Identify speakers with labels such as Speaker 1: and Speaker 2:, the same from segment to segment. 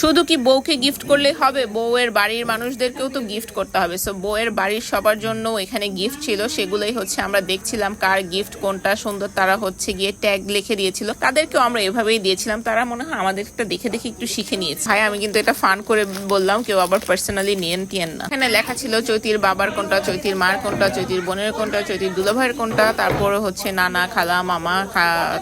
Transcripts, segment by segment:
Speaker 1: শুধু কি বউকে গিফট করলে হবে, বউয়ের বাড়ির মানুষদেরকেও তো গিফট করতে হবে। সো বউয়ের বাড়ির সবার জন্য এখানে গিফট ছিল, সেগুলোই হচ্ছে আমরা দেখছিলাম কার গিফট কোনটা সুন্দর। তারা হচ্ছে গিয়ে ট্যাগ লিখে দিয়েছিল, তাদেরকেও আমরা এভাবেই দিয়েছিলাম। তারা মনে হয় আমাদেরটা দেখে দেখে একটু শিখে নিয়েছে। ভাই আমি কিন্তু এটা ফান করে বললাম, কেউ আবার পার্সোনালি নিয়েন টিয়েন না। এখানে লেখা ছিল চৈতির বাবার কোনটা, চৈতির মার কোনটা, চৈতির বোনের কোনটা, চৈতির দুলাভাইয়ের কোনটা, তারপর হচ্ছে নানা খালা মামা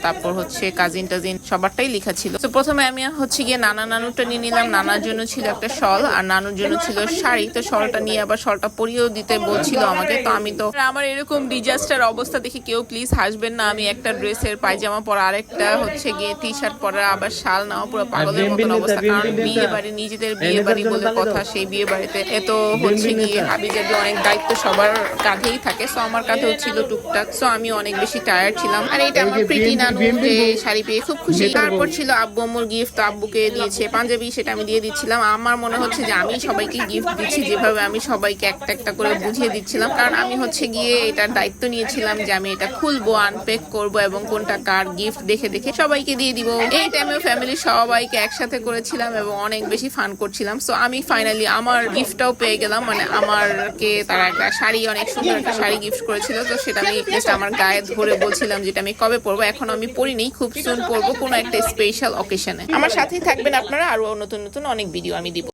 Speaker 1: তারপর হচ্ছে কাজিন টাজিন সবারটাই লেখা ছিল। তো প্রথমে আমি হচ্ছে গিয়ে নানুরটা নিয়ে নিলাম। নানার জন্য ছিল একটা শল আর নানুর জন্য ছিল শাড়ি। তো শলটা নিয়ে আবার শলটা পরিয়েও দিতে বলছিল আমাকে। তো আমি তো আমার এরকম ডিজাস্টার অবস্থা দেখে কেউ প্লিজ হাসবেন না। আমি একটা ড্রেসের পায়জামা পরা, আরেকটা হচ্ছে গিয়ে টি শার্ট পরা, আবার শাল নাও, পুরো পাগলের মতন অবস্থা। কারণ বিয়ে বাড়ি, নিজেদের বিয়ে বাড়ি বলে কথা, সেই বিয়ে বাড়িতে এত হচ্ছে গিয়ে হাবিজাবি অনেক দায়িত্ব সবার কাঁধেই থাকে। সো আমার কাঁধেও ছিল টুকটাক। সো আমি অনেক বেশি টায়ার্ড ছিলাম। আর এটা আমার প্রীতি নানু যে শাড়ি পেয়ে খুব খুশি। তারপর ছিল আব্বু আম্মুর গিফট। তো আব্বুকে দিয়েছে পাঞ্জাবি, সেটা আমি দিয়ে দিচ্ছিলাম। আমার মনে হচ্ছে যে আমি সবাইকে গিফট দিচ্ছি, যেভাবে আমি সবাইকে একটা একটা করে বুঝিয়ে দিচ্ছিলাম। কারণ আমি হচ্ছে গিয়ে এটার দায়িত্ব নিয়েছিলাম যে আমি এটা খুলবো, আনপ্যাক করব এবং কোনটা কার গিফট দেখে দেখে সবাইকে দিয়ে দিব। এই টাইমে ফ্যামিলির সবাইকে একসাথে করেছিলাম এবং অনেক বেশি ফান করছিলাম। সো আমি ফাইনালি আমার গিফটটাও পেয়ে গেলাম। মানে আমারকে তারা একটা শাড়ি, অনেক সুন্দর একটা শাড়ি গিফট করেছিল। তো সেটা আমি জাস্ট আমার গায়ে ধরে বলছিলাম যেটা আমি কবে পরবো। এখন আমি পরিনি, খুব সুন পরবো কোনো একটা স্পেশাল অকেশনে। আমার সাথেই থাকবেন আপনারা, আরো নতুন নতুন অনেক ভিডিও আমি দিব।